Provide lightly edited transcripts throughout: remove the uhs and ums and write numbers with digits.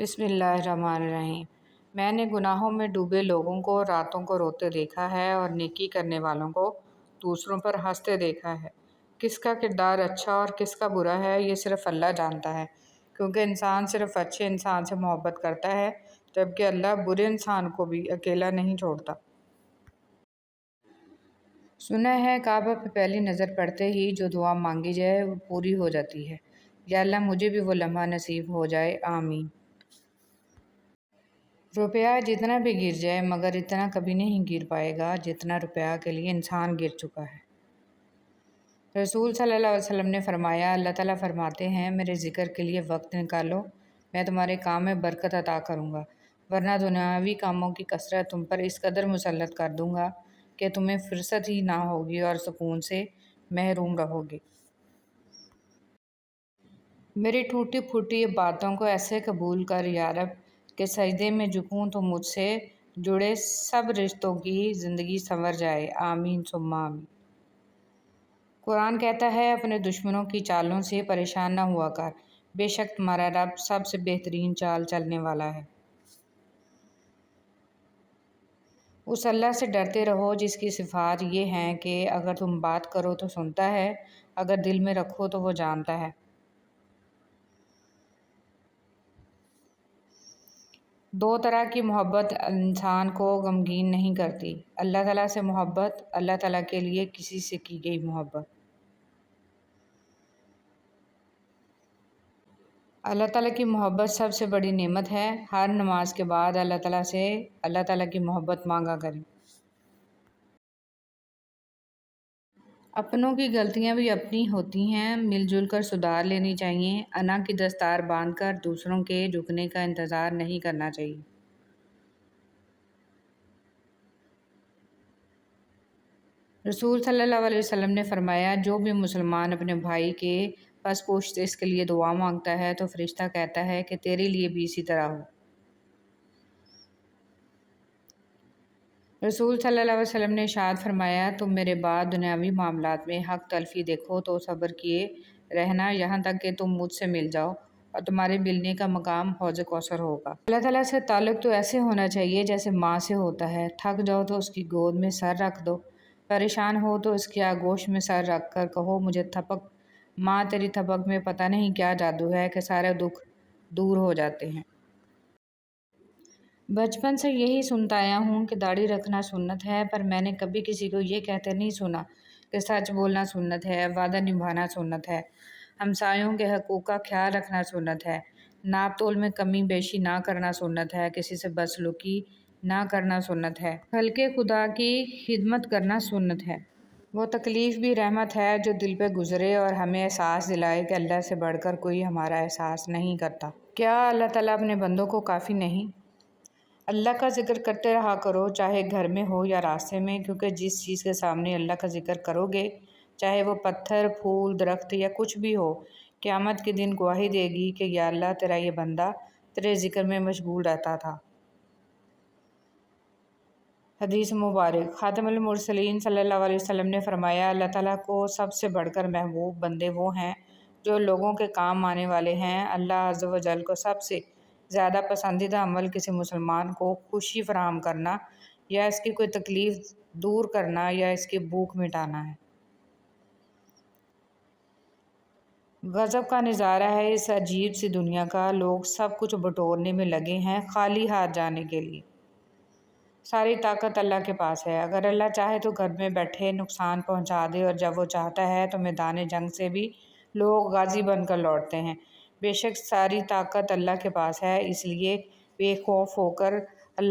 بسم اللہ الرحمن الرحیم۔ میں نے گناہوں میں ڈوبے لوگوں کو راتوں کو روتے دیکھا ہے اور نیکی کرنے والوں کو دوسروں پر ہنستے دیکھا ہے۔ کس کا کردار اچھا اور کس کا برا ہے یہ صرف اللہ جانتا ہے، کیونکہ انسان صرف اچھے انسان سے محبت کرتا ہے، جبکہ اللہ برے انسان کو بھی اکیلا نہیں چھوڑتا۔ سنا ہے کعبہ پہ پہلی نظر پڑتے ہی جو دعا مانگی جائے وہ پوری ہو جاتی ہے۔ یا اللہ مجھے بھی وہ لمحہ نصیب ہو جائے، آمین۔ روپیہ جتنا بھی گر جائے مگر اتنا کبھی نہیں گر پائے گا جتنا روپیہ کے لیے انسان گر چکا ہے۔ رسول صلی اللہ علیہ وسلم نے فرمایا، اللہ تعالیٰ فرماتے ہیں میرے ذکر کے لیے وقت نکالو، میں تمہارے کام میں برکت عطا کروں گا، ورنہ دنیاوی کاموں کی کثرت تم پر اس قدر مسلط کر دوں گا کہ تمہیں فرصت ہی نہ ہوگی اور سکون سے محروم رہو گے۔ میری ٹوٹی پھوٹی باتوں کو ایسے قبول کر یا رب کہ سجدے میں جھکوں تو مجھ سے جڑے سب رشتوں کی زندگی سنور جائے، آمین ثم آمین۔ قرآن کہتا ہے اپنے دشمنوں کی چالوں سے پریشان نہ ہوا کر، بے شک تمہارا رب سب سے بہترین چال چلنے والا ہے۔ اس اللہ سے ڈرتے رہو جس کی صفات یہ ہیں کہ اگر تم بات کرو تو سنتا ہے، اگر دل میں رکھو تو وہ جانتا ہے۔ دو طرح کی محبت انسان کو غمگین نہیں کرتی، اللہ تعالیٰ سے محبت، اللہ تعالیٰ کے لیے کسی سے کی گئی محبت۔ اللہ تعالیٰ کی محبت سب سے بڑی نعمت ہے۔ ہر نماز کے بعد اللہ تعالیٰ سے اللہ تعالیٰ کی محبت مانگا کریں۔ اپنوں کی غلطیاں بھی اپنی ہوتی ہیں، مل جل کر سدھار لینی چاہیے، انا کی دستار باندھ کر دوسروں کے جھکنے کا انتظار نہیں کرنا چاہیے۔ رسول صلی اللہ علیہ وسلم نے فرمایا، جو بھی مسلمان اپنے بھائی کے پس پشت اس کے لیے دعا مانگتا ہے تو فرشتہ کہتا ہے کہ تیرے لیے بھی اسی طرح ہو۔ رسول صلی اللہ علیہ وسلم نے ارشاد فرمایا، تم میرے بعد دنیاوی معاملات میں حق تلفی دیکھو تو صبر کیے رہنا یہاں تک کہ تم مجھ سے مل جاؤ، اور تمہارے ملنے کا مقام حوض کوثر ہوگا۔ اللہ تعالیٰ سے تعلق تو ایسے ہونا چاہیے جیسے ماں سے ہوتا ہے، تھک جاؤ تو اس کی گود میں سر رکھ دو، پریشان ہو تو اس کی آغوش میں سر رکھ کر کہو مجھے تھپک، ماں تیری تھپک میں پتہ نہیں کیا جادو ہے کہ سارے دکھ دور ہو جاتے ہیں۔ بچپن سے یہی سنتا آیا ہوں کہ داڑھی رکھنا سنت ہے، پر میں نے کبھی کسی کو یہ کہتے نہیں سنا کہ سچ بولنا سنت ہے، وعدہ نبھانا سنت ہے، ہمسایوں کے حقوق کا خیال رکھنا سنت ہے، ناپ تول میں کمی بیشی نہ کرنا سنت ہے، کسی سے بدسلوکی نہ کرنا سنت ہے، خلق خدا کی خدمت کرنا سنت ہے۔ وہ تکلیف بھی رحمت ہے جو دل پہ گزرے اور ہمیں احساس دلائے کہ اللہ سے بڑھ کر کوئی ہمارا احساس نہیں کرتا۔ کیا اللہ تعالیٰ اپنے بندوں کو کافی نہیں؟ اللہ کا ذکر کرتے رہا کرو، چاہے گھر میں ہو یا راستے میں، کیونکہ جس چیز کے سامنے اللہ کا ذکر کرو گے، چاہے وہ پتھر، پھول، درخت یا کچھ بھی ہو، قیامت کے دن گواہی دے گی کہ یا اللہ تیرا یہ بندہ تیرے ذکر میں مشغول رہتا تھا۔ حدیث مبارک۔ خاتم المرسلین صلی اللہ علیہ وسلم نے فرمایا، اللہ تعالیٰ کو سب سے بڑھ کر محبوب بندے وہ ہیں جو لوگوں کے کام آنے والے ہیں۔ اللہ عز و جل کو سب سے زیادہ پسندیدہ عمل کسی مسلمان کو خوشی فراہم کرنا یا اس کی کوئی تکلیف دور کرنا یا اس کی بھوک مٹانا ہے۔ غضب کا نظارہ ہے اس عجیب سی دنیا کا، لوگ سب کچھ بٹورنے میں لگے ہیں خالی ہاتھ جانے کے لیے۔ ساری طاقت اللہ کے پاس ہے، اگر اللہ چاہے تو گھر میں بیٹھے نقصان پہنچا دے، اور جب وہ چاہتا ہے تو میدان جنگ سے بھی لوگ غازی بن کر لوٹتے ہیں۔ بے شک ساری طاقت اللہ کے پاس ہے، اس لیے بے خوف ہو کر اللہ۔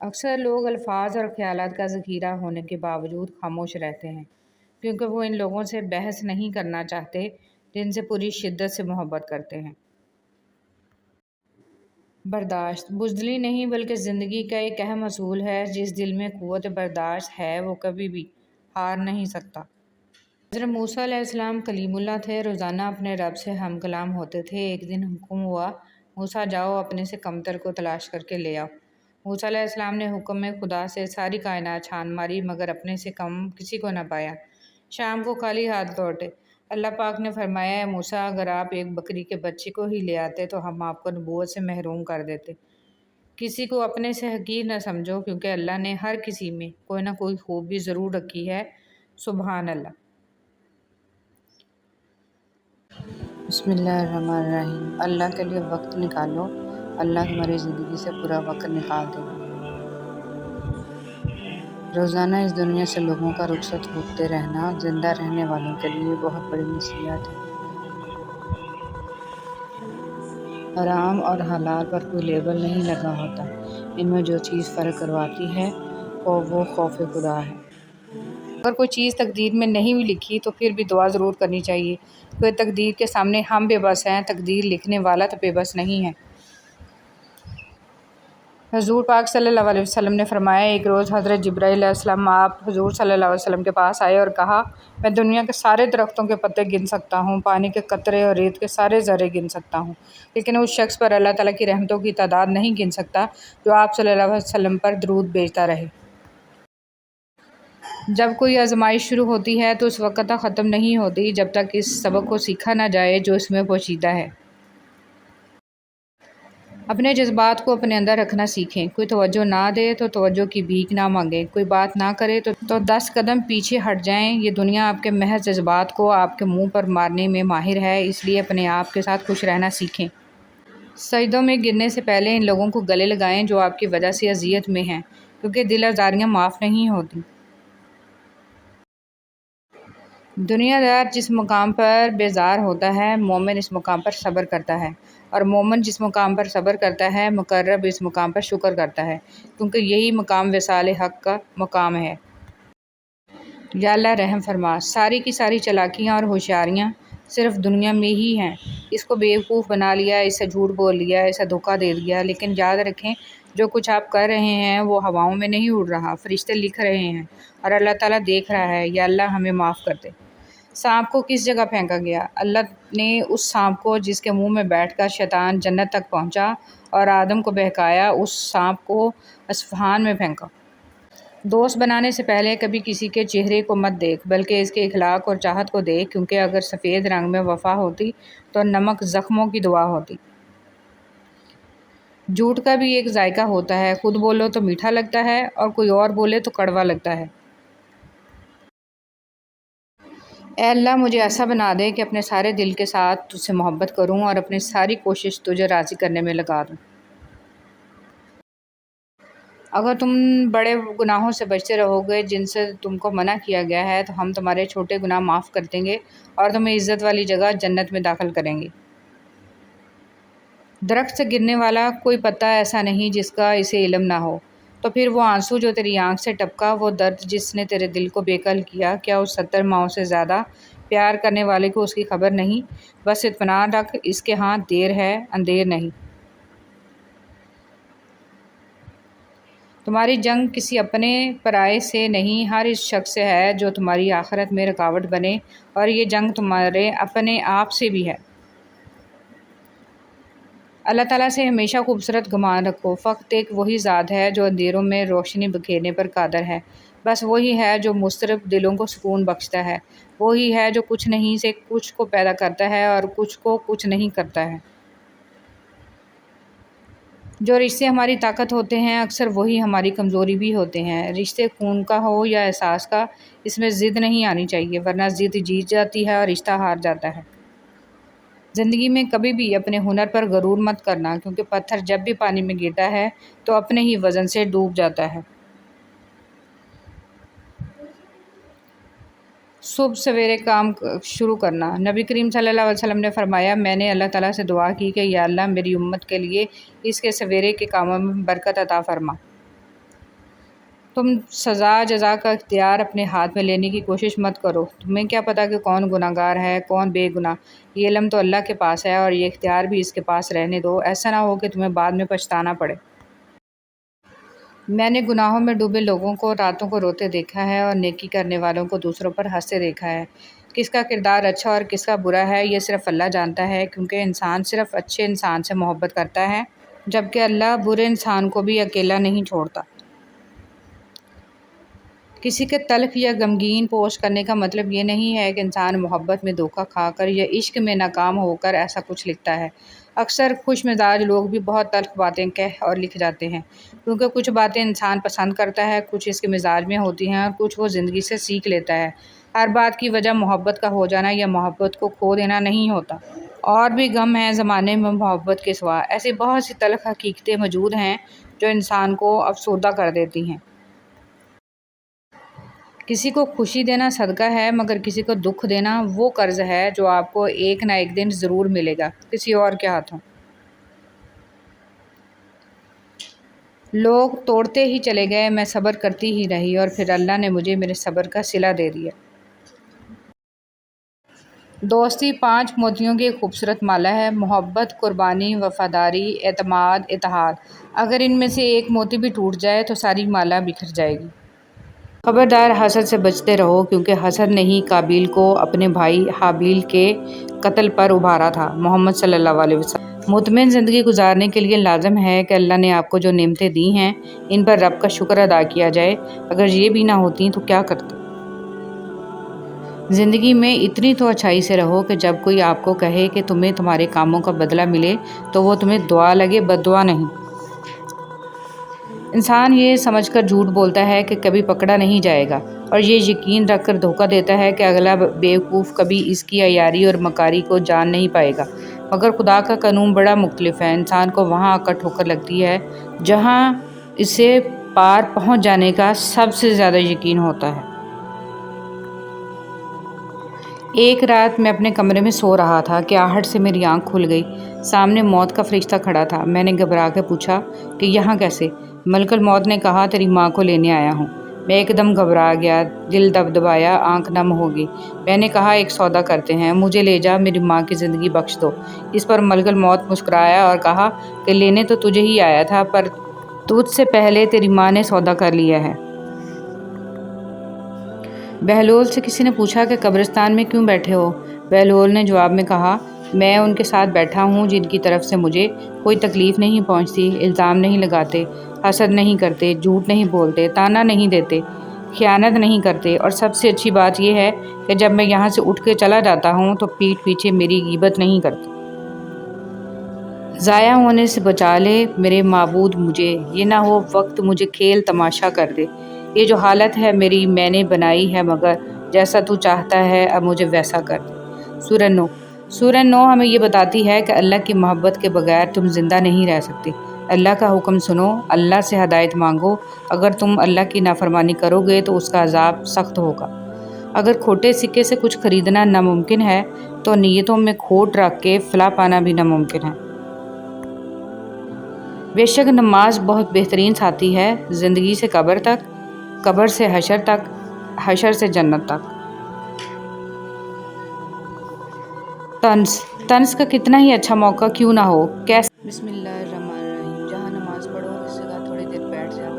اکثر لوگ الفاظ اور خیالات کا ذخیرہ ہونے کے باوجود خاموش رہتے ہیں، کیونکہ وہ ان لوگوں سے بحث نہیں کرنا چاہتے جن سے پوری شدت سے محبت کرتے ہیں۔ برداشت بزدلی نہیں بلکہ زندگی کا ایک اہم اصول ہے، جس دل میں قوت برداشت ہے وہ کبھی بھی ہار نہیں سکتا۔ حضرت موسیٰ علیہ السلام کلیم اللہ تھے، روزانہ اپنے رب سے ہم کلام ہوتے تھے۔ ایک دن حکم ہوا، موسیٰ جاؤ اپنے سے کمتر کو تلاش کر کے لے آؤ۔ موسیٰ علیہ السلام نے حکم میں خدا سے ساری کائنات چھان ماری مگر اپنے سے کم کسی کو نہ پایا۔ شام کو خالی ہاتھ لوٹے۔ اللہ پاک نے فرمایا، اے موسیٰ، اگر آپ ایک بکری کے بچے کو ہی لے آتے تو ہم آپ کو نبوت سے محروم کر دیتے۔ کسی کو اپنے سے حقیر نہ سمجھو، کیونکہ اللہ نے ہر کسی میں کوئی نہ کوئی خوبی ضرور رکھی ہے۔ سبحان اللہ۔ بسم اللہ الرحمن الرحیم۔ اللہ کے لیے وقت نکالو، اللہ تمہاری زندگی سے پورا وقت نکال دے گا۔ روزانہ اس دنیا سے لوگوں کا رخصت ہوتے رہنا زندہ رہنے والوں کے لیے بہت بڑی نصیحت ہے۔ حرام اور حلال پر کوئی لیبل نہیں لگا ہوتا، ان میں جو چیز فرق کرواتی ہے وہ خوف خدا ہے۔ اگر کوئی چیز تقدیر میں نہیں بھی لکھی تو پھر بھی دعا ضرور کرنی چاہیے، کیونکہ تقدیر کے سامنے ہم بے بس ہیں، تقدیر لکھنے والا تو بے بس نہیں ہے۔ حضور پاک صلی اللہ علیہ وسلم نے فرمایا، ایک روز حضرت جبرائیل علیہ السلام آپ حضور صلی اللہ علیہ وسلم کے پاس آئے اور کہا، میں دنیا کے سارے درختوں کے پتے گن سکتا ہوں، پانی کے قطرے اور ریت کے سارے ذرے گن سکتا ہوں، لیکن اس شخص پر اللہ تعالیٰ کی رحمتوں کی تعداد نہیں گن سکتا جو آپ صلی اللہ علیہ وسلم پر درود بھیجتا رہے۔ جب کوئی آزمائش شروع ہوتی ہے تو اس وقت تک ختم نہیں ہوتی جب تک اس سبق کو سیکھا نہ جائے جو اس میں پوشیدہ ہے۔ اپنے جذبات کو اپنے اندر رکھنا سیکھیں، کوئی توجہ نہ دے تو توجہ کی بھیک نہ مانگیں، کوئی بات نہ کرے تو 10 قدم پیچھے ہٹ جائیں۔ یہ دنیا آپ کے محض جذبات کو آپ کے منہ پر مارنے میں ماہر ہے، اس لیے اپنے آپ کے ساتھ خوش رہنا سیکھیں۔ سجدوں میں گرنے سے پہلے ان لوگوں کو گلے لگائیں جو آپ کی وجہ سے اذیت میں ہیں، کیونکہ دل آزاریاں معاف نہیں ہوتی۔ دنیا دار جس مقام پر بیزار ہوتا ہے، مومن اس مقام پر صبر کرتا ہے، اور مومن جس مقام پر صبر کرتا ہے، مقرب اس مقام پر شکر کرتا ہے، کیونکہ یہی مقام وصال حق کا مقام ہے۔ یا اللہ رحم فرما، ساری کی ساری چالاکیاں اور ہوشیاریاں صرف دنیا میں ہی ہیں۔ اس کو بیوقوف بنا لیا، اسے جھوٹ بول لیا، اسے دھوکہ دے دیا، لیکن یاد رکھیں جو کچھ آپ کر رہے ہیں وہ ہواؤں میں نہیں اڑ رہا، فرشتے لکھ رہے ہیں اور اللہ تعالیٰ دیکھ رہا ہے۔ یا اللہ ہمیں معاف کر دے۔ سانپ کو کس جگہ پھینکا گیا؟ اللہ نے اس سانپ کو جس کے منہ میں بیٹھ کر شیطان جنت تک پہنچا اور آدم کو بہکایا، اس سانپ کو اصفہان میں پھینکا۔ دوست بنانے سے پہلے کبھی کسی کے چہرے کو مت دیکھ، بلکہ اس کے اخلاق اور چاہت کو دیکھ، کیونکہ اگر سفید رنگ میں وفا ہوتی تو نمک زخموں کی دوا ہوتی۔ جھوٹ کا بھی ایک ذائقہ ہوتا ہے، خود بولو تو میٹھا لگتا ہے اور کوئی اور بولے تو کڑوا لگتا ہے۔ اے اللہ مجھے ایسا بنا دے کہ اپنے سارے دل کے ساتھ تجھ سے محبت کروں اور اپنی ساری کوشش تجھے راضی کرنے میں لگا دوں۔ اگر تم بڑے گناہوں سے بچتے رہو گے جن سے تم کو منع کیا گیا ہے تو ہم تمہارے چھوٹے گناہ معاف کر دیں گے اور تمہیں عزت والی جگہ جنت میں داخل کریں گے۔ درخت سے گرنے والا کوئی پتا ایسا نہیں جس کا اسے علم نہ ہو، تو پھر وہ آنسو جو تیری آنکھ سے ٹپکا، وہ درد جس نے تیرے دل کو بےکل کیا، کیا اس 70 ماؤں سے زیادہ پیار کرنے والے کو اس کی خبر نہیں؟ بس اطمینان رکھ، اس کے ہاں دیر ہے اندیر نہیں۔ تمہاری جنگ کسی اپنے پرائے سے نہیں، ہر اس شخص سے ہے جو تمہاری آخرت میں رکاوٹ بنے، اور یہ جنگ تمہارے اپنے آپ سے بھی ہے۔ اللہ تعالیٰ سے ہمیشہ خوبصورت گمان رکھو، فقط ایک وہی ذات ہے جو اندھیروں میں روشنی بکھیرنے پر قادر ہے، بس وہی ہے جو مضطرب دلوں کو سکون بخشتا ہے، وہی ہے جو کچھ نہیں سے کچھ کو پیدا کرتا ہے اور کچھ کو کچھ نہیں کرتا ہے۔ جو رشتے ہماری طاقت ہوتے ہیں اکثر وہی ہماری کمزوری بھی ہوتے ہیں۔ رشتے خون کا ہو یا احساس کا، اس میں ضد نہیں آنی چاہیے، ورنہ ضد جیت جاتی ہے اور رشتہ ہار جاتا ہے۔ زندگی میں کبھی بھی اپنے ہنر پر غرور مت کرنا، کیونکہ پتھر جب بھی پانی میں گرتا ہے تو اپنے ہی وزن سے ڈوب جاتا ہے۔ صبح سویرے کام شروع کرنا۔ نبی کریم صلی اللہ علیہ وسلم نے فرمایا، میں نے اللہ تعالیٰ سے دعا کی کہ یا اللہ میری امت کے لیے اس کے سویرے کے کاموں میں برکت عطا فرما۔ تم سزا جزا کا اختیار اپنے ہاتھ میں لینے کی کوشش مت کرو، تمہیں کیا پتہ کہ کون گناہ گار ہے کون بے گناہ، یہ علم تو اللہ کے پاس ہے اور یہ اختیار بھی اس کے پاس رہنے دو، ایسا نہ ہو کہ تمہیں بعد میں پچھتانا پڑے۔ میں نے گناہوں میں ڈوبے لوگوں کو راتوں کو روتے دیکھا ہے اور نیکی کرنے والوں کو دوسروں پر ہنستے دیکھا ہے۔ کس کا کردار اچھا اور کس کا برا ہے یہ صرف اللہ جانتا ہے، کیونکہ انسان صرف اچھے انسان سے محبت کرتا ہے، جبکہ اللہ برے انسان کو بھی اکیلا نہیں چھوڑتا۔ کسی کے تلخ یا غمگین پوسٹ کرنے کا مطلب یہ نہیں ہے کہ انسان محبت میں دھوکہ کھا کر یا عشق میں ناکام ہو کر ایسا کچھ لکھتا ہے۔ اکثر خوش مزاج لوگ بھی بہت تلخ باتیں کہہ اور لکھ جاتے ہیں، کیونکہ کچھ باتیں انسان پسند کرتا ہے، کچھ اس کے مزاج میں ہوتی ہیں اور کچھ وہ زندگی سے سیکھ لیتا ہے۔ ہر بات کی وجہ محبت کا ہو جانا یا محبت کو کھو دینا نہیں ہوتا۔ اور بھی غم ہیں زمانے میں محبت کے سوا، ایسی بہت سی تلخ حقیقتیں موجود ہیں جو انسان کو افسردہ کر دیتی ہیں۔ کسی کو خوشی دینا صدقہ ہے، مگر کسی کو دکھ دینا وہ قرض ہے جو آپ کو ایک نہ ایک دن ضرور ملے گا، کسی اور کے ہاتھوں۔ لوگ توڑتے ہی چلے گئے، میں صبر کرتی ہی رہی، اور پھر اللہ نے مجھے میرے صبر کا صلہ دے دیا۔ دوستی 5 موتیوں کی ایک خوبصورت مالا ہے: محبت، قربانی، وفاداری، اعتماد، اتحاد۔ اگر ان میں سے ایک موتی بھی ٹوٹ جائے تو ساری مالا بکھر جائے گی۔ خبردار، حسد سے بچتے رہو، کیونکہ حسد نے ہی قابیل کو اپنے بھائی حابیل کے قتل پر ابھارا تھا۔ محمد صلی اللہ علیہ وسلم۔ مطمئن زندگی گزارنے کے لیے لازم ہے کہ اللہ نے آپ کو جو نعمتیں دی ہیں ان پر رب کا شکر ادا کیا جائے۔ اگر یہ بھی نہ ہوتی تو کیا کرتے؟ زندگی میں اتنی تو اچھائی سے رہو کہ جب کوئی آپ کو کہے کہ تمہیں تمہارے کاموں کا بدلہ ملے تو وہ تمہیں دعا لگے، بد دعا نہیں۔ انسان یہ سمجھ کر جھوٹ بولتا ہے کہ کبھی پکڑا نہیں جائے گا، اور یہ یقین رکھ کر دھوکہ دیتا ہے کہ اگلا بیوقوف کبھی اس کی عیاری اور مکاری کو جان نہیں پائے گا۔ مگر خدا کا قانون بڑا مختلف ہے۔ انسان کو وہاں آ کر ٹھوکر لگتی ہے جہاں اسے پار پہنچ جانے کا سب سے زیادہ یقین ہوتا ہے۔ ایک رات میں اپنے کمرے میں سو رہا تھا کہ آہٹ سے میری آنکھ کھل گئی۔ سامنے موت کا فرشتہ کھڑا تھا۔ میں نے گھبرا کے پوچھا کہ یہاں کیسے؟ ملک الموت نے کہا، تیری ماں کو لینے آیا ہوں۔ میں ایک دم گھبرا گیا، دل دبدبایا، آنکھ نم ہو گئی۔ میں نے کہا، ایک سودا کرتے ہیں، مجھے لے جا، میری ماں کی زندگی بخش دو۔ اس پر ملک الموت مسکرایا اور کہا کہ لینے تو تجھے ہی آیا تھا، پر تجھ سے پہلے تیری ماں نے سودا کر لیا ہے۔ بہلول سے کسی نے پوچھا کہ قبرستان میں کیوں بیٹھے ہو؟ بہلول نے جواب میں کہا، میں ان کے ساتھ بیٹھا ہوں جن کی طرف سے مجھے کوئی تکلیف نہیں پہنچتی، الزام نہیں لگاتے، حسد نہیں کرتے، جھوٹ نہیں بولتے، طعنہ نہیں دیتے، خیانت نہیں کرتے، اور سب سے اچھی بات یہ ہے کہ جب میں یہاں سے اٹھ کے چلا جاتا ہوں تو پیٹھ پیچھے میری غیبت نہیں کرتے۔ ضائع ہونے سے بچا لے میرے معبود مجھے، یہ نہ ہو وقت مجھے کھیل تماشا کر دے۔ یہ جو حالت ہے میری میں نے بنائی ہے، مگر جیسا تو چاہتا ہے اب مجھے ویسا کر دے۔ سورہ نو۔ سورہ نو ہمیں یہ بتاتی ہے کہ اللہ کی محبت کے بغیر تم زندہ نہیں رہ سکتے۔ اللہ کا حکم سنو، اللہ سے ہدایت مانگو۔ اگر تم اللہ کی نافرمانی کرو گے تو اس کا عذاب سخت ہوگا۔ اگر کھوٹے سکے سے کچھ خریدنا ناممکن ہے تو نیتوں میں کھوٹ رکھ کے فلاح پانا بھی ناممکن ہے۔ بے شک نماز بہت بہترین ساتھی ہے، زندگی سے قبر تک، قبر سے حشر تک، حشر سے جنت تک۔ طنز کا کتنا ہی اچھا موقع کیوں نہ ہو، کیسے؟ بسم اللہ الرحمن الرحیم۔ جہاں نماز پڑھو اس جگہ تھوڑی دیر بیٹھ جاؤ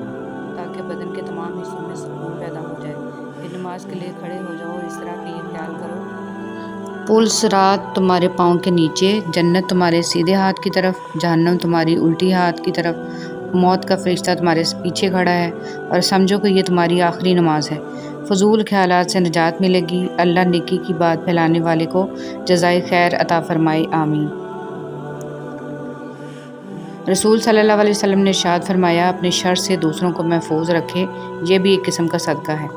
تاکہ بدن کے تمام حصوں میں سکون پیدا ہو جائے۔ پھر نماز کے لیے کھڑے ہو جاؤ، اس طرح کہ یہ خیال کرو پل صراط تمہارے پاؤں کے نیچے، جنت تمہارے سیدھے ہاتھ کی طرف، جہنم تمہاری الٹی ہاتھ کی طرف، موت کا فرشتہ تمہارے پیچھے کھڑا ہے، اور سمجھو کہ یہ تمہاری آخری نماز ہے۔ فضول خیالات سے نجات ملے گی۔ اللہ نیکی کی بات پھیلانے والے کو جزائے خیر عطا فرمائے، آمین۔ رسول صلی اللہ علیہ وسلم نے ارشاد فرمایا، اپنے شر سے دوسروں کو محفوظ رکھے، یہ بھی ایک قسم کا صدقہ ہے۔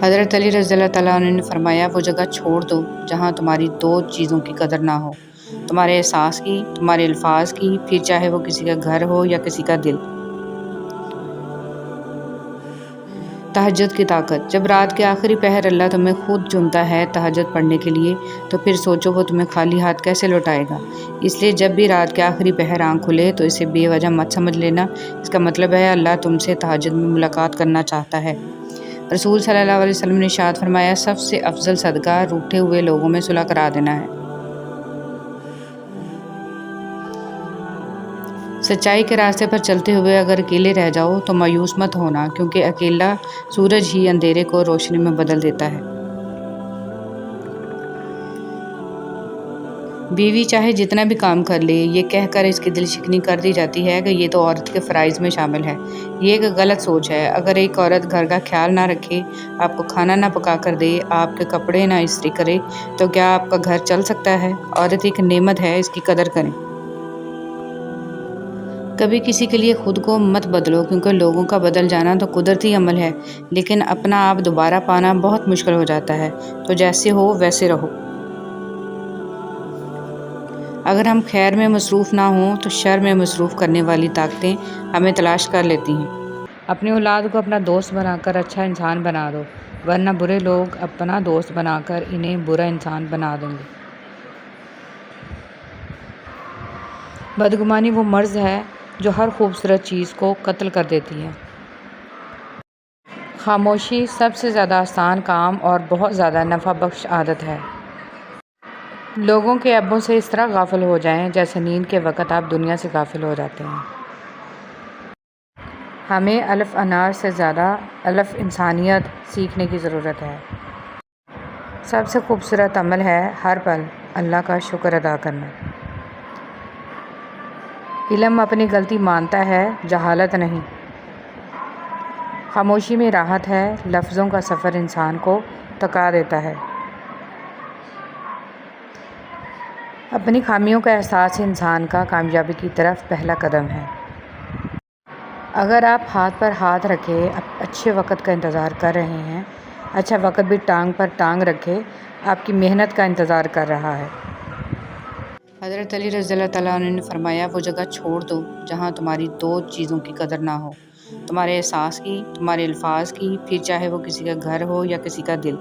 حضرت علی رضی اللہ تعالیٰ عنہ نے فرمایا، وہ جگہ چھوڑ دو جہاں تمہاری 2 چیزوں کی قدر نہ ہو، تمہارے احساس کی، تمہارے الفاظ کی، پھر چاہے وہ کسی کا گھر ہو یا کسی کا دل۔ تہجد کی طاقت۔ جب رات کے آخری پہر اللہ تمہیں خود چنتا ہے تہجد پڑھنے کے لیے تو پھر سوچو وہ تمہیں خالی ہاتھ کیسے لوٹائے گا۔ اس لیے جب بھی رات کے آخری پہر آنکھ کھلے تو اسے بے وجہ مت سمجھ لینا، اس کا مطلب ہے اللہ تم سے تہجد میں ملاقات کرنا چاہتا ہے۔ رسول صلی اللہ علیہ وسلم نے ارشاد فرمایا، سب سے افضل صدقہ روٹھے ہوئے لوگوں میں صلح کرا دینا ہے۔ سچائی کے راستے پر چلتے ہوئے اگر اکیلے رہ جاؤ تو مایوس مت ہونا، کیونکہ اکیلا سورج ہی اندھیرے کو روشنی میں بدل دیتا ہے۔ بیوی چاہے جتنا بھی کام کر لے، یہ کہہ کر اس کی دل شکنی کر دی جاتی ہے کہ یہ تو عورت کے فرائض میں شامل ہے۔ یہ ایک غلط سوچ ہے۔ اگر ایک عورت گھر کا خیال نہ رکھے، آپ کو کھانا نہ پکا کر دے، آپ کے کپڑے نہ استری کرے، تو کیا آپ کا گھر چل سکتا ہے؟ عورت ایک نعمت ہے، اس کی قدر کریں۔ کبھی کسی کے لیے خود کو مت بدلو، کیونکہ لوگوں کا بدل جانا تو قدرتی عمل ہے، لیکن اپنا آپ دوبارہ پانا بہت مشکل ہو جاتا ہے۔ تو جیسے ہو ویسے رہو۔ اگر ہم خیر میں مصروف نہ ہوں تو شر میں مصروف کرنے والی طاقتیں ہمیں تلاش کر لیتی ہیں۔ اپنی اولاد کو اپنا دوست بنا کر اچھا انسان بنا دو، ورنہ برے لوگ اپنا دوست بنا کر انہیں برا انسان بنا دیں گے۔ بدگمانی وہ مرض ہے جو ہر خوبصورت چیز کو قتل کر دیتی ہے۔ خاموشی سب سے زیادہ آسان کام اور بہت زیادہ نفع بخش عادت ہے۔ لوگوں کے عیبوں سے اس طرح غافل ہو جائیں جیسے نیند کے وقت آپ دنیا سے غافل ہو جاتے ہیں۔ ہمیں الف انار سے زیادہ الف انسانیت سیکھنے کی ضرورت ہے۔ سب سے خوبصورت عمل ہے ہر پل اللہ کا شکر ادا کرنا۔ علم اپنی غلطی مانتا ہے، جہالت نہیں۔ خاموشی میں راحت ہے، لفظوں کا سفر انسان کو تھکا دیتا ہے۔ اپنی خامیوں کا احساس انسان کا کامیابی کی طرف پہلا قدم ہے۔ اگر آپ ہاتھ پر ہاتھ رکھے اچھے وقت کا انتظار کر رہے ہیں، اچھا وقت بھی ٹانگ پر ٹانگ رکھے آپ کی محنت کا انتظار کر رہا ہے۔ حضرت علی رضی اللہ تعالیٰ عنہ نے فرمایا، وہ جگہ چھوڑ دو جہاں تمہاری دو چیزوں کی قدر نہ ہو، تمہارے احساس کی، تمہارے الفاظ کی، پھر چاہے وہ کسی کا گھر ہو یا کسی کا دل۔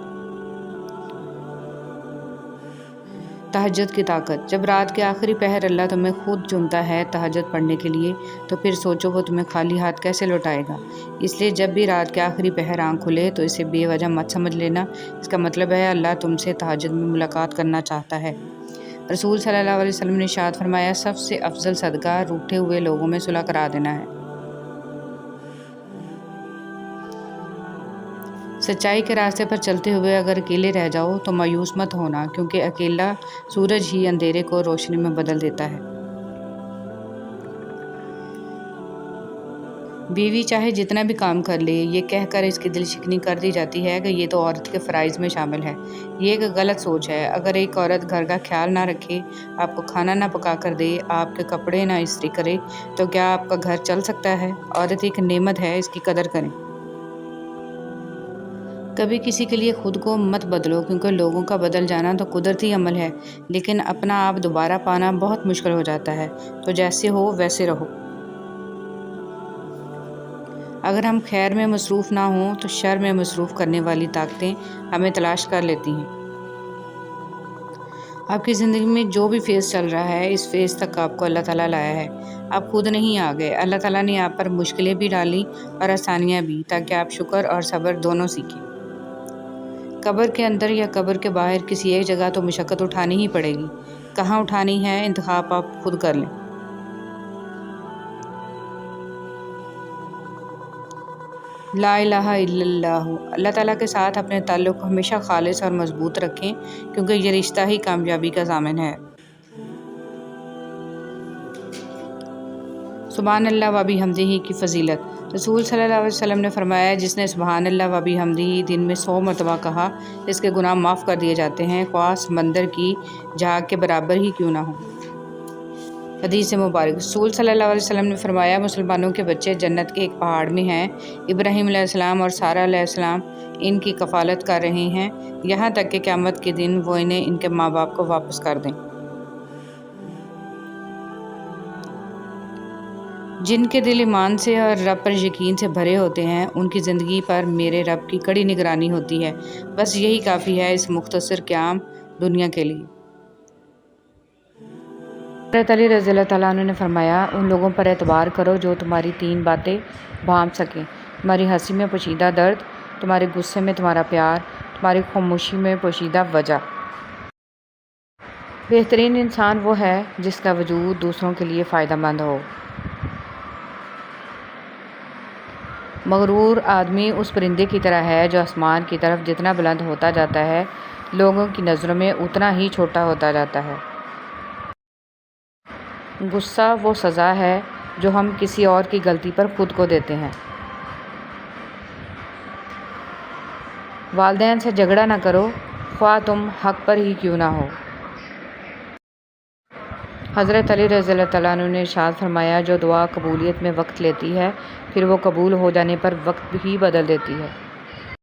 تہجد کی طاقت۔ جب رات کے آخری پہر اللہ تمہیں خود چنتا ہے تہجد پڑھنے کے لیے، تو پھر سوچو وہ تمہیں خالی ہاتھ کیسے لوٹائے گا۔ اس لیے جب بھی رات کے آخری پہر آنکھ کھلے تو اسے بے وجہ مت سمجھ لینا، اس کا مطلب ہے اللہ تم سے تہجد میں ملاقات کرنا چاہتا ہے۔ رسول صلی اللہ علیہ وسلم نے ارشاد فرمایا، سب سے افضل صدقہ روٹھے ہوئے لوگوں میں صلح کرا دینا ہے۔ سچائی کے راستے پر چلتے ہوئے اگر اکیلے رہ جاؤ تو مایوس مت ہونا، کیونکہ اکیلا سورج ہی اندھیرے کو روشنی میں بدل دیتا ہے۔ بیوی چاہے جتنا بھی کام کر لے، یہ کہہ کر اس کی دل شکنی کر دی جاتی ہے کہ یہ تو عورت کے فرائض میں شامل ہے۔ یہ ایک غلط سوچ ہے۔ اگر ایک عورت گھر کا خیال نہ رکھے، آپ کو کھانا نہ پکا کر دے، آپ کے کپڑے نہ استری کرے، تو کیا آپ کا گھر چل سکتا ہے؟ عورت ایک نعمت ہے، اس کی قدر کریں۔ کبھی کسی کے لیے خود کو مت بدلو، کیونکہ لوگوں کا بدل جانا تو قدرتی عمل ہے، لیکن اپنا آپ دوبارہ پانا بہت مشکل ہو جاتا ہے۔ تو جیسے ہو ویسے رہو۔ اگر ہم خیر میں مصروف نہ ہوں تو شر میں مصروف کرنے والی طاقتیں ہمیں تلاش کر لیتی ہیں۔ آپ کی زندگی میں جو بھی فیز چل رہا ہے، اس فیز تک آپ کو اللہ تعالیٰ لایا ہے۔ آپ خود نہیں آ گئے، اللہ تعالیٰ نے آپ پر مشکلیں بھی ڈالی اور آسانیاں بھی، تاکہ آپ شکر اور صبر دونوں سیکھیں۔ قبر کے اندر یا قبر کے باہر کسی ایک جگہ تو مشقت اٹھانی ہی پڑے گی۔ کہاں اٹھانی ہے، انتخاب آپ خود کر لیں۔ لا الہ الا اللہ۔ اللہ تعالیٰ کے ساتھ اپنے تعلق کو ہمیشہ خالص اور مضبوط رکھیں، کیونکہ یہ رشتہ ہی کامیابی کا ضامن ہے۔ سبحان اللہ و بحمدہ کی فضیلت۔ رسول صلی اللہ علیہ وسلم نے فرمایا، جس نے سبحان اللہ و بحمدہ دن میں 100 مرتبہ کہا، اس کے گناہ معاف کر دیے جاتے ہیں، خواہ سمندر کی جھاگ کے برابر ہی کیوں نہ ہو۔ حدیث مبارک۔ رسول صلی اللہ علیہ وسلم نے فرمایا، مسلمانوں کے بچے جنت کے ایک پہاڑ میں ہیں، ابراہیم علیہ السلام اور سارہ علیہ السلام ان کی کفالت کر رہے ہیں، یہاں تک کہ قیامت کے دن وہ انہیں ان کے ماں باپ کو واپس کر دیں۔ جن کے دل ایمان سے اور رب پر یقین سے بھرے ہوتے ہیں، ان کی زندگی پر میرے رب کی کڑی نگرانی ہوتی ہے۔ بس یہی کافی ہے اس مختصر قیام دنیا کے لیے۔ حضرت علی رضی اللہ تعالیٰ عنہ نے فرمایا، ان لوگوں پر اعتبار کرو جو تمہاری 3 باتیں بھانپ سکیں، تمہاری ہنسی میں پوشیدہ درد، تمہارے غصے میں تمہارا پیار، تمہاری خاموشی میں پوشیدہ وجہ۔ بہترین انسان وہ ہے جس کا وجود دوسروں کے لیے فائدہ مند ہو۔ مغرور آدمی اس پرندے کی طرح ہے جو آسمان کی طرف جتنا بلند ہوتا جاتا ہے، لوگوں کی نظروں میں اتنا ہی چھوٹا ہوتا جاتا ہے۔ غصہ وہ سزا ہے جو ہم کسی اور کی غلطی پر خود کو دیتے ہیں۔ والدین سے جھگڑا نہ کرو، خواہ تم حق پر ہی کیوں نہ ہو۔ حضرت علی رضی اللہ تعالیٰ عنہ نے ارشاد فرمایا، جو دعا قبولیت میں وقت لیتی ہے، پھر وہ قبول ہو جانے پر وقت ہی بدل دیتی ہے۔